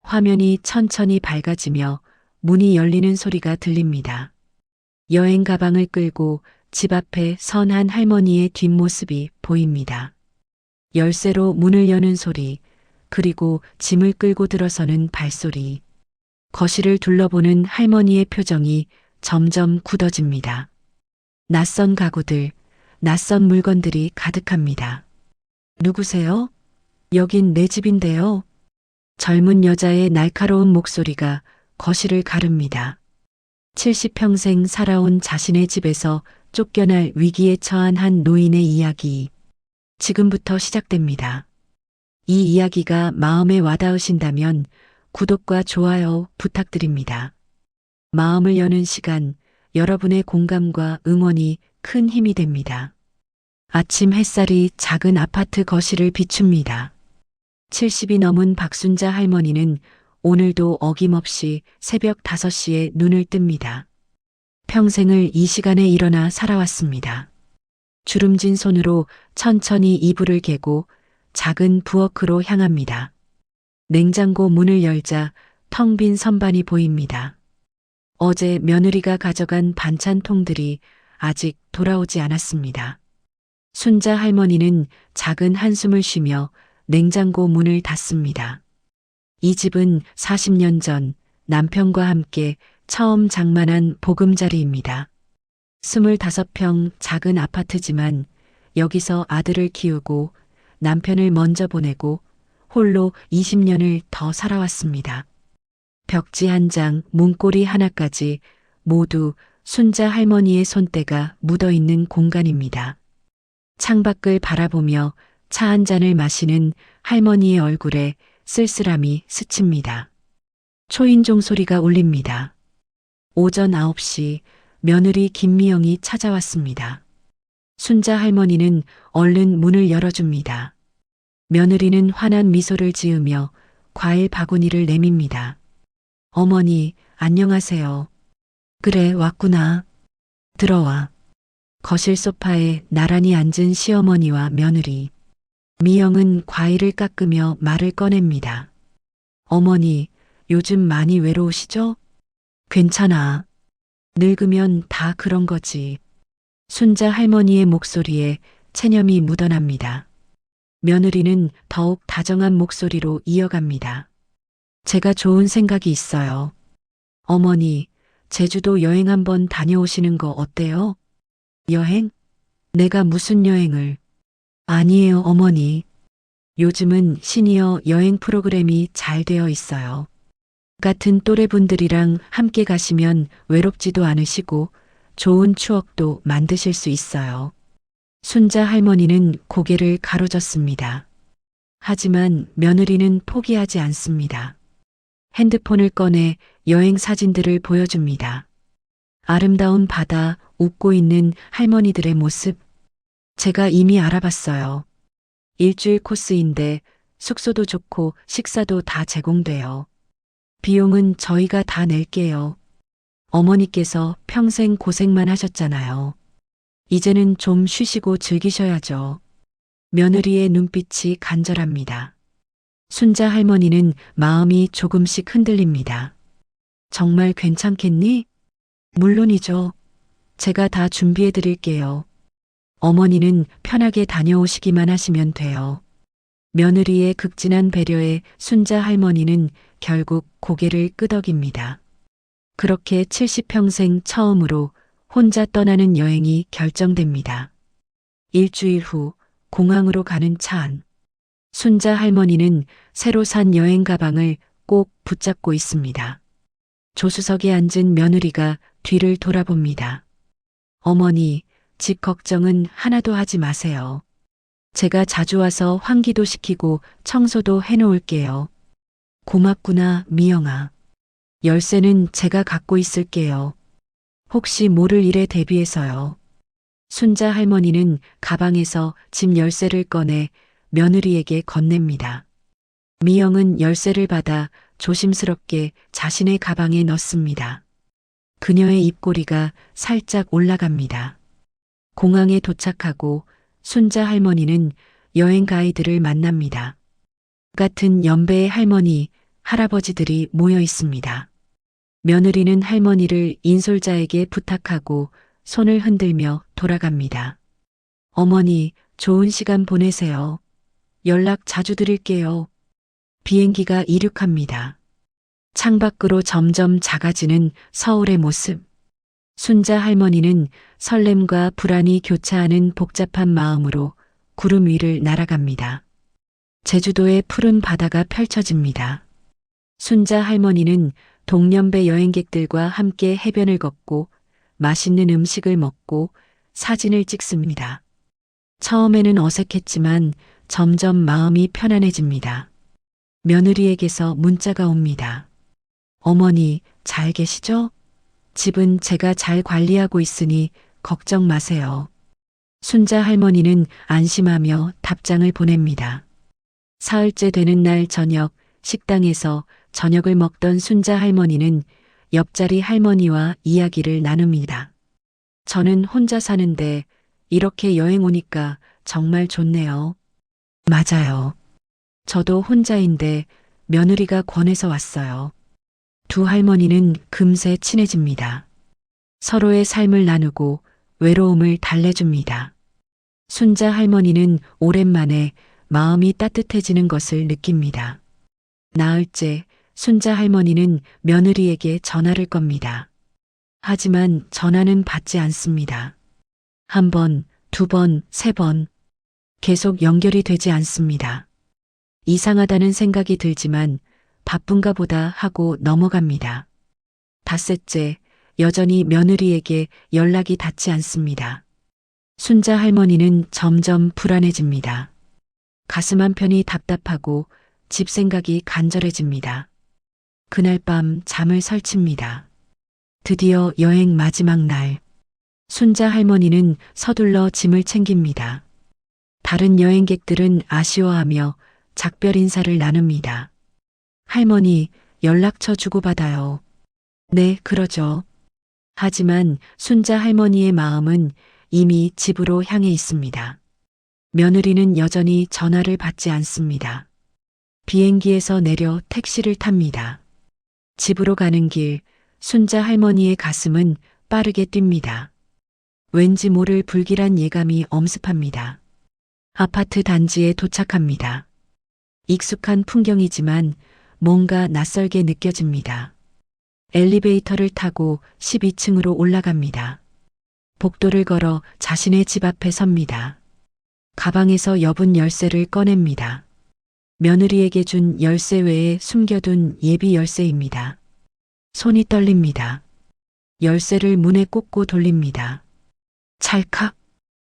화면이 천천히 밝아지며 문이 열리는 소리가 들립니다. 여행 가방을 끌고 집 앞에 선 한 할머니의 뒷모습이 보입니다. 열쇠로 문을 여는 소리, 그리고 짐을 끌고 들어서는 발소리. 거실을 둘러보는 할머니의 표정이 점점 굳어집니다. 낯선 가구들, 낯선 물건들이 가득합니다. 누구세요? 여긴 내 집인데요. 젊은 여자의 날카로운 목소리가 거실을 가릅니다. 70평생 살아온 자신의 집에서 쫓겨날 위기에 처한 한 노인의 이야기. 지금부터 시작됩니다. 이 이야기가 마음에 와닿으신다면 구독과 좋아요 부탁드립니다. 마음을 여는 시간, 여러분의 공감과 응원이 큰 힘이 됩니다. 아침 햇살이 작은 아파트 거실을 비춥니다. 70이 넘은 박순자 할머니는 오늘도 어김없이 새벽 5시에 눈을 뜹니다. 평생을 이 시간에 일어나 살아왔습니다. 주름진 손으로 천천히 이불을 개고 작은 부엌으로 향합니다. 냉장고 문을 열자 텅 빈 선반이 보입니다. 어제 며느리가 가져간 반찬통들이 아직 돌아오지 않았습니다. 순자 할머니는 작은 한숨을 쉬며 냉장고 문을 닫습니다. 이 집은 40년 전 남편과 함께 처음 장만한 보금자리입니다. 25평 작은 아파트지만 여기서 아들을 키우고 남편을 먼저 보내고 홀로 20년을 더 살아왔습니다. 벽지 한 장, 문고리 하나까지 모두 순자 할머니의 손때가 묻어있는 공간입니다. 창밖을 바라보며 차 한 잔을 마시는 할머니의 얼굴에 쓸쓸함이 스칩니다. 초인종 소리가 울립니다. 오전 9시 며느리 김미영이 찾아왔습니다. 순자 할머니는 얼른 문을 열어줍니다. 며느리는 환한 미소를 지으며 과일 바구니를 내밉니다. 어머니, 안녕하세요. 그래, 왔구나. 들어와. 거실 소파에 나란히 앉은 시어머니와 며느리. 미영은 과일을 깎으며 말을 꺼냅니다. 어머니, 요즘 많이 외로우시죠? 괜찮아. 늙으면 다 그런 거지. 순자 할머니의 목소리에 체념이 묻어납니다. 며느리는 더욱 다정한 목소리로 이어갑니다. 제가 좋은 생각이 있어요. 어머니, 제주도 여행 한번 다녀오시는 거 어때요? 여행? 내가 무슨 여행을? 아니에요, 어머니. 요즘은 시니어 여행 프로그램이 잘 되어 있어요. 같은 또래분들이랑 함께 가시면 외롭지도 않으시고 좋은 추억도 만드실 수 있어요. 순자 할머니는 고개를 가로젓습니다. 하지만 며느리는 포기하지 않습니다. 핸드폰을 꺼내 여행 사진들을 보여줍니다. 아름다운 바다, 웃고 있는 할머니들의 모습. 제가 이미 알아봤어요. 일주일 코스인데 숙소도 좋고 식사도 다 제공돼요. 비용은 저희가 다 낼게요. 어머니께서 평생 고생만 하셨잖아요. 이제는 좀 쉬시고 즐기셔야죠. 며느리의 눈빛이 간절합니다. 순자 할머니는 마음이 조금씩 흔들립니다. 정말 괜찮겠니? 물론이죠. 제가 다 준비해 드릴게요. 어머니는 편하게 다녀오시기만 하시면 돼요. 며느리의 극진한 배려에 순자 할머니는 결국 고개를 끄덕입니다. 그렇게 70평생 처음으로 혼자 떠나는 여행이 결정됩니다. 일주일 후 공항으로 가는 차 안. 순자 할머니는 새로 산 여행 가방을 꼭 붙잡고 있습니다. 조수석에 앉은 며느리가 뒤를 돌아봅니다. 어머니, 집 걱정은 하나도 하지 마세요. 제가 자주 와서 환기도 시키고 청소도 해놓을게요. 고맙구나, 미영아. 열쇠는 제가 갖고 있을게요. 혹시 모를 일에 대비해서요. 순자 할머니는 가방에서 집 열쇠를 꺼내 며느리에게 건넵니다. 미영은 열쇠를 받아 조심스럽게 자신의 가방에 넣습니다. 그녀의 입꼬리가 살짝 올라갑니다. 공항에 도착하고 순자 할머니는 여행 가이드를 만납니다. 같은 연배의 할머니 할아버지들이 모여 있습니다. 며느리는 할머니를 인솔자에게 부탁하고 손을 흔들며 돌아갑니다. 어머니, 좋은 시간 보내세요. 연락 자주 드릴게요. 비행기가 이륙합니다. 창밖으로 점점 작아지는 서울의 모습. 순자 할머니는 설렘과 불안이 교차하는 복잡한 마음으로 구름 위를 날아갑니다. 제주도의 푸른 바다가 펼쳐집니다. 순자 할머니는 동년배 여행객들과 함께 해변을 걷고 맛있는 음식을 먹고 사진을 찍습니다. 처음에는 어색했지만 점점 마음이 편안해집니다. 며느리에게서 문자가 옵니다. 어머니, 잘 계시죠? 집은 제가 잘 관리하고 있으니 걱정 마세요. 순자 할머니는 안심하며 답장을 보냅니다. 사흘째 되는 날 저녁, 식당에서 저녁을 먹던 순자 할머니는 옆자리 할머니와 이야기를 나눕니다. 저는 혼자 사는데 이렇게 여행 오니까 정말 좋네요. 맞아요. 저도 혼자인데 며느리가 권해서 왔어요. 두 할머니는 금세 친해집니다. 서로의 삶을 나누고 외로움을 달래줍니다. 순자 할머니는 오랜만에 마음이 따뜻해지는 것을 느낍니다. 나흘째 순자 할머니는 며느리에게 전화를 겁니다. 하지만 전화는 받지 않습니다. 한 번, 두 번, 세 번. 계속 연결이 되지 않습니다. 이상하다는 생각이 들지만 바쁜가 보다 하고 넘어갑니다. 닷새째, 여전히 며느리에게 연락이 닿지 않습니다. 순자 할머니는 점점 불안해집니다. 가슴 한편이 답답하고 집 생각이 간절해집니다. 그날 밤 잠을 설칩니다. 드디어 여행 마지막 날. 순자 할머니는 서둘러 짐을 챙깁니다. 다른 여행객들은 아쉬워하며 작별 인사를 나눕니다. 할머니, 연락처 주고받아요. 네, 그러죠. 하지만 순자 할머니의 마음은 이미 집으로 향해 있습니다. 며느리는 여전히 전화를 받지 않습니다. 비행기에서 내려 택시를 탑니다. 집으로 가는 길, 순자 할머니의 가슴은 빠르게 뜁니다. 왠지 모를 불길한 예감이 엄습합니다. 아파트 단지에 도착합니다. 익숙한 풍경이지만 뭔가 낯설게 느껴집니다. 엘리베이터를 타고 12층으로 올라갑니다. 복도를 걸어 자신의 집 앞에 섭니다. 가방에서 여분 열쇠를 꺼냅니다. 며느리에게 준 열쇠 외에 숨겨둔 예비 열쇠입니다. 손이 떨립니다. 열쇠를 문에 꽂고 돌립니다. 찰칵!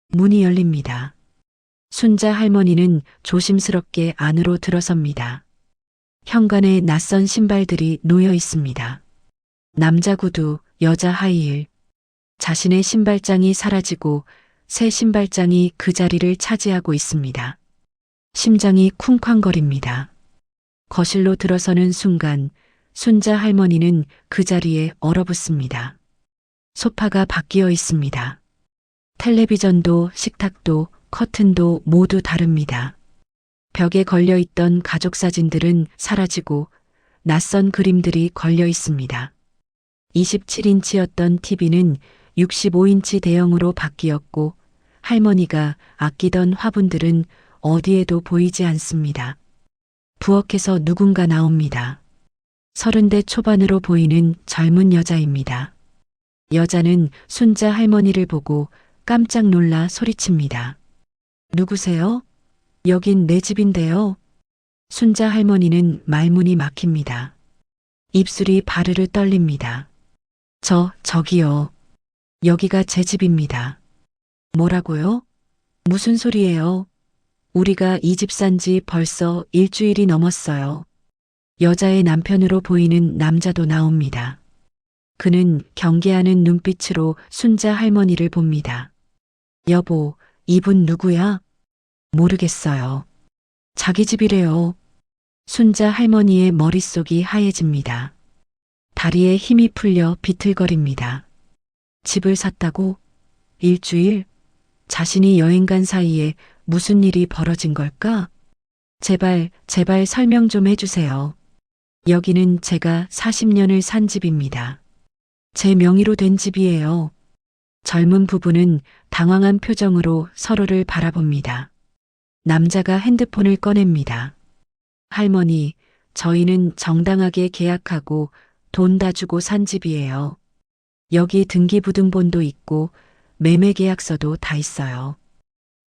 문이 열립니다. 순자 할머니는 조심스럽게 안으로 들어섭니다. 현관에 낯선 신발들이 놓여 있습니다. 남자 구두, 여자 하이힐. 자신의 신발장이 사라지고 새 신발장이 그 자리를 차지하고 있습니다. 심장이 쿵쾅거립니다. 거실로 들어서는 순간 순자 할머니는 그 자리에 얼어붙습니다. 소파가 바뀌어 있습니다. 텔레비전도 식탁도 커튼도 모두 다릅니다. 벽에 걸려있던 가족 사진들은 사라지고 낯선 그림들이 걸려 있습니다. 27인치였던 TV는 65인치 대형으로 바뀌었고 할머니가 아끼던 화분들은 어디에도 보이지 않습니다. 부엌에서 누군가 나옵니다. 30대 초반으로 보이는 젊은 여자입니다. 여자는 순자 할머니를 보고 깜짝 놀라 소리칩니다. 누구세요? 여긴 내 집인데요. 순자 할머니는 말문이 막힙니다. 입술이 바르르 떨립니다. 저기요. 여기가 제 집입니다. 뭐라고요? 무슨 소리예요? 우리가 이 집 산 지 벌써 일주일이 넘었어요. 여자의 남편으로 보이는 남자도 나옵니다. 그는 경계하는 눈빛으로 순자 할머니를 봅니다. 여보, 이분 누구야? 모르겠어요. 자기 집이래요. 순자 할머니의 머릿속이 하얘집니다. 다리에 힘이 풀려 비틀거립니다. 집을 샀다고? 일주일? 자신이 여행 간 사이에 무슨 일이 벌어진 걸까? 제발 설명 좀 해주세요. 여기는 제가 40년을 산 집입니다. 제 명의로 된 집이에요. 젊은 부부는 당황한 표정으로 서로를 바라봅니다. 남자가 핸드폰을 꺼냅니다. 할머니, 저희는 정당하게 계약하고 돈 다 주고 산 집이에요. 여기 등기부등본도 있고 매매 계약서도 다 있어요.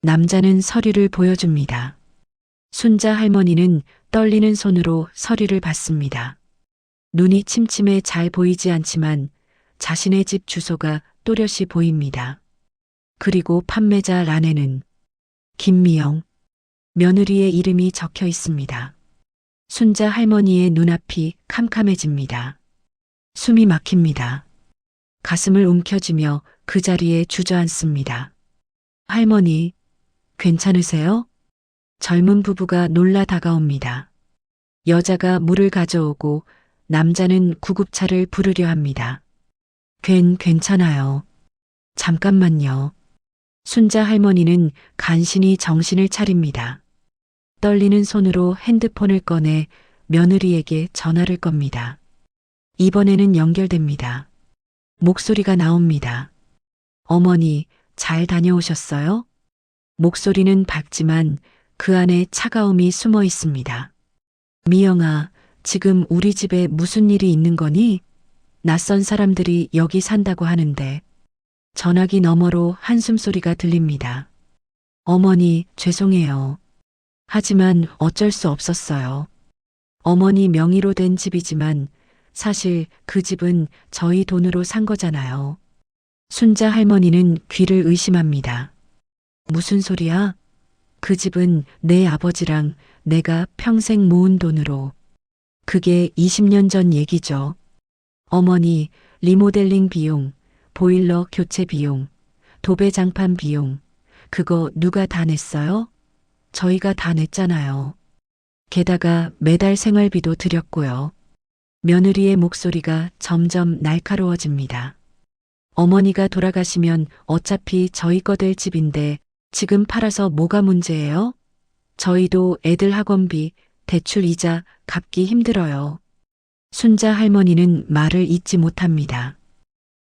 남자는 서류를 보여줍니다. 순자 할머니는 떨리는 손으로 서류를 받습니다. 눈이 침침해 잘 보이지 않지만 자신의 집 주소가 또렷이 보입니다. 그리고 판매자 란에는 김미영, 며느리의 이름이 적혀 있습니다. 순자 할머니의 눈앞이 캄캄해집니다. 숨이 막힙니다. 가슴을 움켜쥐며 그 자리에 주저앉습니다. 할머니, 괜찮으세요? 젊은 부부가 놀라 다가옵니다. 여자가 물을 가져오고 남자는 구급차를 부르려 합니다. 괜찮아요. 잠깐만요. 순자 할머니는 간신히 정신을 차립니다. 떨리는 손으로 핸드폰을 꺼내 며느리에게 전화를 겁니다. 이번에는 연결됩니다. 목소리가 나옵니다. 어머니, 잘 다녀오셨어요? 목소리는 밝지만 그 안에 차가움이 숨어 있습니다. 미영아, 지금 우리 집에 무슨 일이 있는 거니? 낯선 사람들이 여기 산다고 하는데. 전화기 너머로 한숨소리가 들립니다. 어머니, 죄송해요. 하지만 어쩔 수 없었어요. 어머니 명의로 된 집이지만 사실 그 집은 저희 돈으로 산 거잖아요. 순자 할머니는 귀를 의심합니다. 무슨 소리야? 그 집은 내 아버지랑 내가 평생 모은 돈으로. 그게 20년 전 얘기죠. 어머니, 리모델링 비용, 보일러 교체 비용, 도배장판 비용, 그거 누가 다 냈어요? 저희가 다 냈잖아요. 게다가 매달 생활비도 드렸고요. 며느리의 목소리가 점점 날카로워집니다. 어머니가 돌아가시면 어차피 저희 거 될 집인데 지금 팔아서 뭐가 문제예요? 저희도 애들 학원비, 대출 이자 갚기 힘들어요. 순자 할머니는 말을 잇지 못합니다.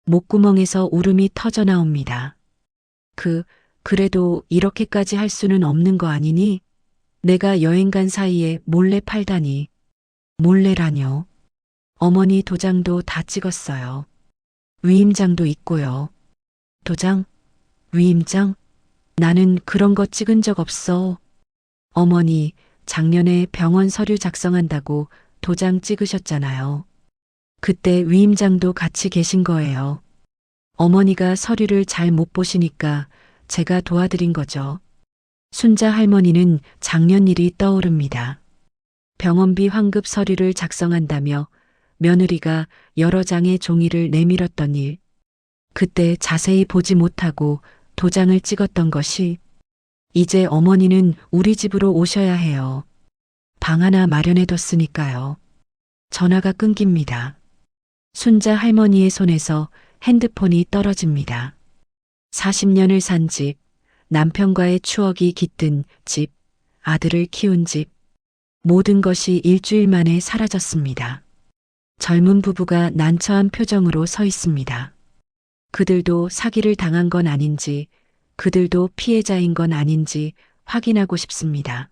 목구멍에서 울음이 터져 나옵니다. 그래도 이렇게까지 할 수는 없는 거 아니니? 내가 여행 간 사이에 몰래 팔다니. 몰래라뇨. 어머니 도장도 다 찍었어요. 위임장도 있고요. 도장? 위임장? 나는 그런 거 찍은 적 없어. 어머니, 작년에 병원 서류 작성한다고 도장 찍으셨잖아요. 그때 위임장도 같이 계신 거예요. 어머니가 서류를 잘 못 보시니까 제가 도와드린 거죠. 순자 할머니는 작년 일이 떠오릅니다. 병원비 환급 서류를 작성한다며 며느리가 여러 장의 종이를 내밀었던 일. 그때 자세히 보지 못하고 도장을 찍었던 것이. 이제 어머니는 우리 집으로 오셔야 해요. 방 하나 마련해뒀으니까요. 전화가 끊깁니다. 순자 할머니의 손에서 핸드폰이 떨어집니다. 40년을 산 집, 남편과의 추억이 깃든 집, 아들을 키운 집. 모든 것이 일주일 만에 사라졌습니다. 젊은 부부가 난처한 표정으로 서 있습니다. 그들도 사기를 당한 건 아닌지, 그들도 피해자인 건 아닌지 확인하고 싶습니다.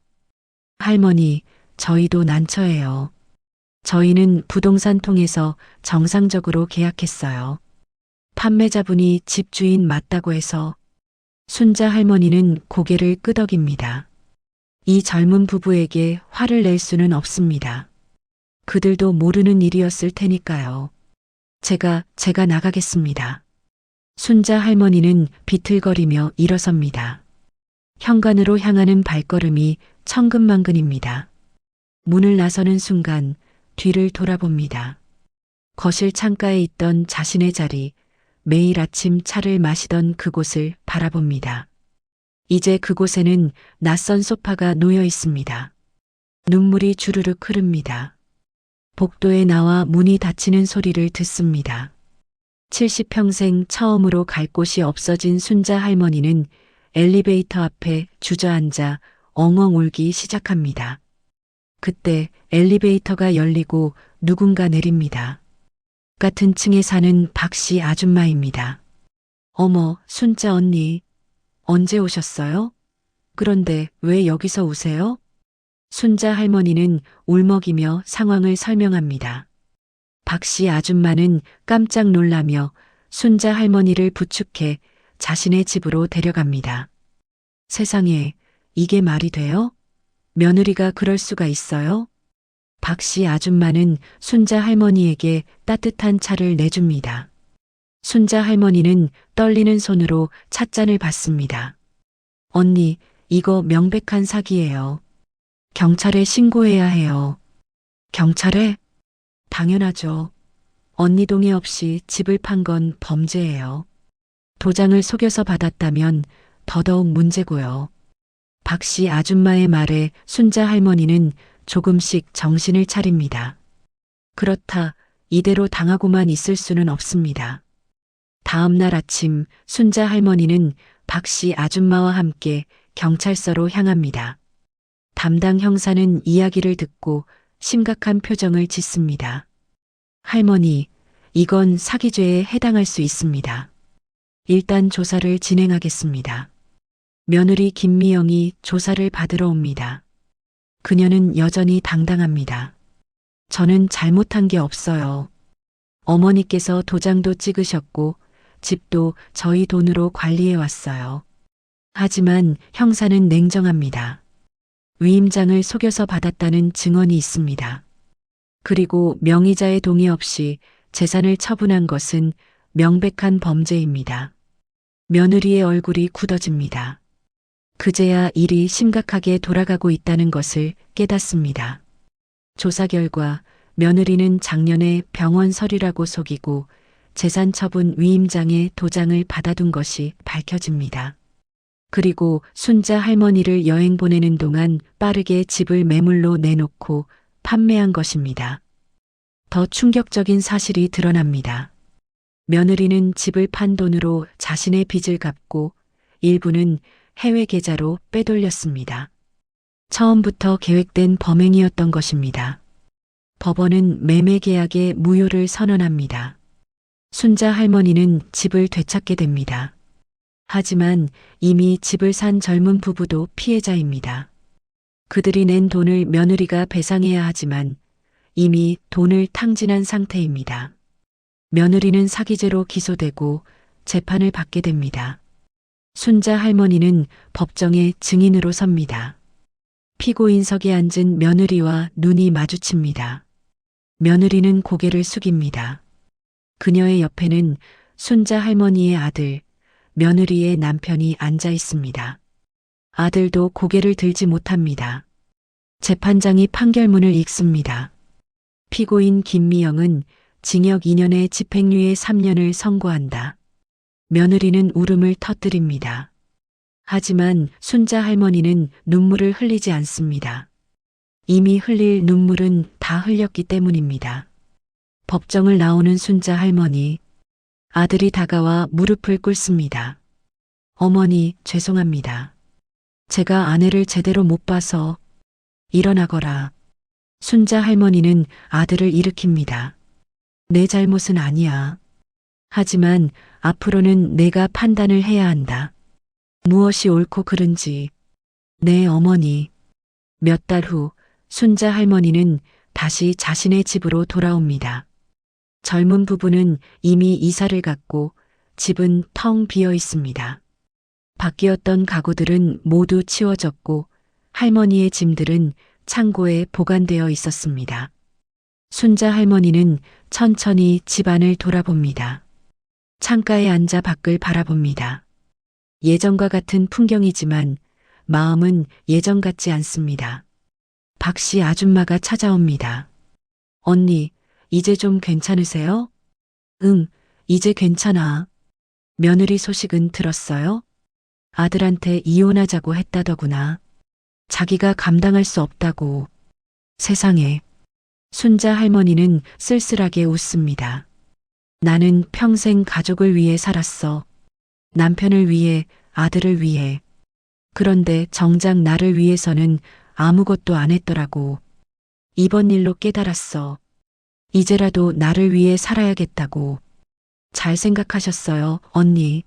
할머니, 저희도 난처해요. 저희는 부동산 통해서 정상적으로 계약했어요. 판매자분이 집주인 맞다고 해서. 순자 할머니는 고개를 끄덕입니다. 이 젊은 부부에게 화를 낼 수는 없습니다. 그들도 모르는 일이었을 테니까요. 제가 나가겠습니다. 순자 할머니는 비틀거리며 일어섭니다. 현관으로 향하는 발걸음이 천근만근입니다. 문을 나서는 순간 뒤를 돌아봅니다. 거실 창가에 있던 자신의 자리, 매일 아침 차를 마시던 그곳을 바라봅니다. 이제 그곳에는 낯선 소파가 놓여 있습니다. 눈물이 주르륵 흐릅니다. 복도에 나와 문이 닫히는 소리를 듣습니다. 70평생 처음으로 갈 곳이 없어진 순자 할머니는 엘리베이터 앞에 주저앉아 엉엉 울기 시작합니다. 그때 엘리베이터가 열리고 누군가 내립니다. 같은 층에 사는 박씨 아줌마입니다. 어머, 순자 언니. 언제 오셨어요? 그런데 왜 여기서 우세요? 순자 할머니는 울먹이며 상황을 설명합니다. 박씨 아줌마는 깜짝 놀라며 순자 할머니를 부축해 자신의 집으로 데려갑니다. 세상에, 이게 말이 돼요? 며느리가 그럴 수가 있어요? 박씨 아줌마는 순자 할머니에게 따뜻한 차를 내줍니다. 순자 할머니는 떨리는 손으로 찻잔을 받습니다. 언니, 이거 명백한 사기예요. 경찰에 신고해야 해요. 경찰에? 당연하죠. 언니 동의 없이 집을 판 건 범죄예요. 도장을 속여서 받았다면 더더욱 문제고요. 박씨 아줌마의 말에 순자 할머니는 조금씩 정신을 차립니다. 그렇다, 이대로 당하고만 있을 수는 없습니다. 다음 날 아침 순자 할머니는 박씨 아줌마와 함께 경찰서로 향합니다. 담당 형사는 이야기를 듣고 심각한 표정을 짓습니다. 할머니, 이건 사기죄에 해당할 수 있습니다. 일단 조사를 진행하겠습니다. 며느리 김미영이 조사를 받으러 옵니다. 그녀는 여전히 당당합니다. 저는 잘못한 게 없어요. 어머니께서 도장도 찍으셨고 집도 저희 돈으로 관리해 왔어요. 하지만 형사는 냉정합니다. 위임장을 속여서 받았다는 증언이 있습니다. 그리고 명의자의 동의 없이 재산을 처분한 것은 명백한 범죄입니다. 며느리의 얼굴이 굳어집니다. 그제야 일이 심각하게 돌아가고 있다는 것을 깨닫습니다. 조사 결과 며느리는 작년에 병원 서류라고 속이고 재산 처분 위임장에 도장을 받아둔 것이 밝혀집니다. 그리고 순자 할머니를 여행 보내는 동안 빠르게 집을 매물로 내놓고 판매한 것입니다. 더 충격적인 사실이 드러납니다. 며느리는 집을 판 돈으로 자신의 빚을 갚고 일부는 해외 계좌로 빼돌렸습니다. 처음부터 계획된 범행이었던 것입니다. 법원은 매매 계약의 무효를 선언합니다. 순자 할머니는 집을 되찾게 됩니다. 하지만 이미 집을 산 젊은 부부도 피해자입니다. 그들이 낸 돈을 며느리가 배상해야 하지만 이미 돈을 탕진한 상태입니다. 며느리는 사기죄로 기소되고 재판을 받게 됩니다. 순자 할머니는 법정에 증인으로 섭니다. 피고인석에 앉은 며느리와 눈이 마주칩니다. 며느리는 고개를 숙입니다. 그녀의 옆에는 순자 할머니의 아들, 며느리의 남편이 앉아 있습니다. 아들도 고개를 들지 못합니다. 재판장이 판결문을 읽습니다. 피고인 김미영은 징역 2년에 집행유예 3년을 선고한다. 며느리는 울음을 터뜨립니다. 하지만 순자 할머니는 눈물을 흘리지 않습니다. 이미 흘릴 눈물은 다 흘렸기 때문입니다. 법정을 나오는 순자 할머니. 아들이 다가와 무릎을 꿇습니다. 어머니, 죄송합니다. 제가 아내를 제대로 못 봐서. 일어나거라. 순자 할머니는 아들을 일으킵니다. 내 잘못은 아니야. 하지만 앞으로는 내가 판단을 해야 한다. 무엇이 옳고 그른지. 네, 어머니. 몇 달 후 순자 할머니는 다시 자신의 집으로 돌아옵니다. 젊은 부부는 이미 이사를 갔고 집은 텅 비어 있습니다. 바뀌었던 가구들은 모두 치워졌고 할머니의 짐들은 창고에 보관되어 있었습니다. 순자 할머니는 천천히 집안을 돌아봅니다. 창가에 앉아 밖을 바라봅니다. 예전과 같은 풍경이지만 마음은 예전 같지 않습니다. 박씨 아줌마가 찾아옵니다. 언니, 이제 좀 괜찮으세요? 응, 이제 괜찮아. 며느리 소식은 들었어요? 아들한테 이혼하자고 했다더구나. 자기가 감당할 수 없다고. 세상에. 순자 할머니는 쓸쓸하게 웃습니다. 나는 평생 가족을 위해 살았어. 남편을 위해, 아들을 위해. 그런데 정작 나를 위해서는 아무것도 안 했더라고. 이번 일로 깨달았어. 이제라도 나를 위해 살아야겠다고. 잘 생각하셨어요, 언니.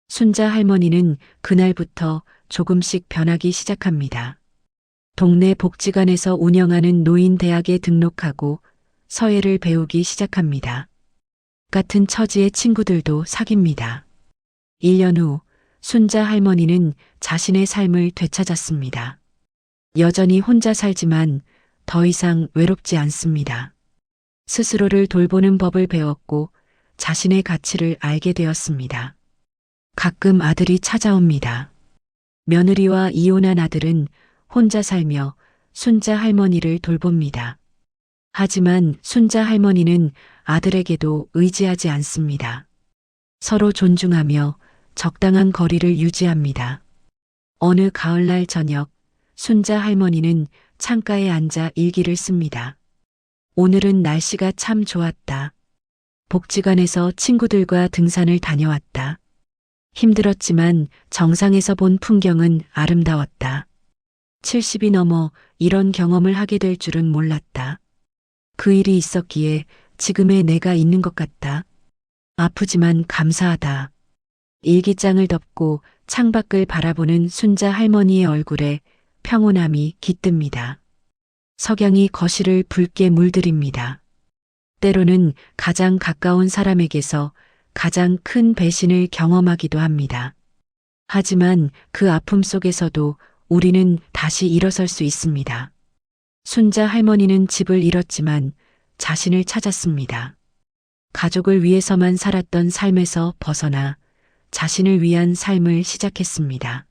순자 할머니는 그날부터 조금씩 변하기 시작합니다. 동네 복지관에서 운영하는 노인대학에 등록하고 서예를 배우기 시작합니다. 같은 처지의 친구들도 사귀입니다. 1년 후 순자 할머니는 자신의 삶을 되찾았습니다. 여전히 혼자 살지만 더 이상 외롭지 않습니다. 스스로를 돌보는 법을 배웠고 자신의 가치를 알게 되었습니다. 가끔 아들이 찾아옵니다. 며느리와 이혼한 아들은 혼자 살며 순자 할머니를 돌봅니다. 하지만 순자 할머니는 아들에게도 의지하지 않습니다. 서로 존중하며 적당한 거리를 유지합니다. 어느 가을날 저녁, 순자 할머니는 창가에 앉아 일기를 씁니다. 오늘은 날씨가 참 좋았다. 복지관에서 친구들과 등산을 다녀왔다. 힘들었지만 정상에서 본 풍경은 아름다웠다. 70이 넘어 이런 경험을 하게 될 줄은 몰랐다. 그 일이 있었기에 지금의 내가 있는 것 같다. 아프지만 감사하다. 일기장을 덮고 창밖을 바라보는 순자 할머니의 얼굴에 평온함이 깃듭니다. 석양이 거실을 붉게 물들입니다. 때로는 가장 가까운 사람에게서 가장 큰 배신을 경험하기도 합니다. 하지만 그 아픔 속에서도 우리는 다시 일어설 수 있습니다. 순자 할머니는 집을 잃었지만 자신을 찾았습니다. 가족을 위해서만 살았던 삶에서 벗어나 자신을 위한 삶을 시작했습니다.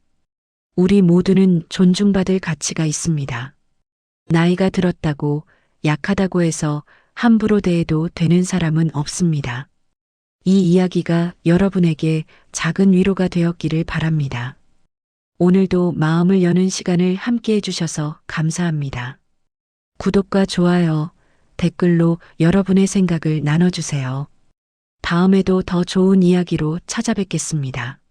우리 모두는 존중받을 가치가 있습니다. 나이가 들었다고 약하다고 해서 함부로 대해도 되는 사람은 없습니다. 이 이야기가 여러분에게 작은 위로가 되었기를 바랍니다. 오늘도 마음을 여는 시간을 함께 해주셔서 감사합니다. 구독과 좋아요, 댓글로 여러분의 생각을 나눠주세요. 다음에도 더 좋은 이야기로 찾아뵙겠습니다.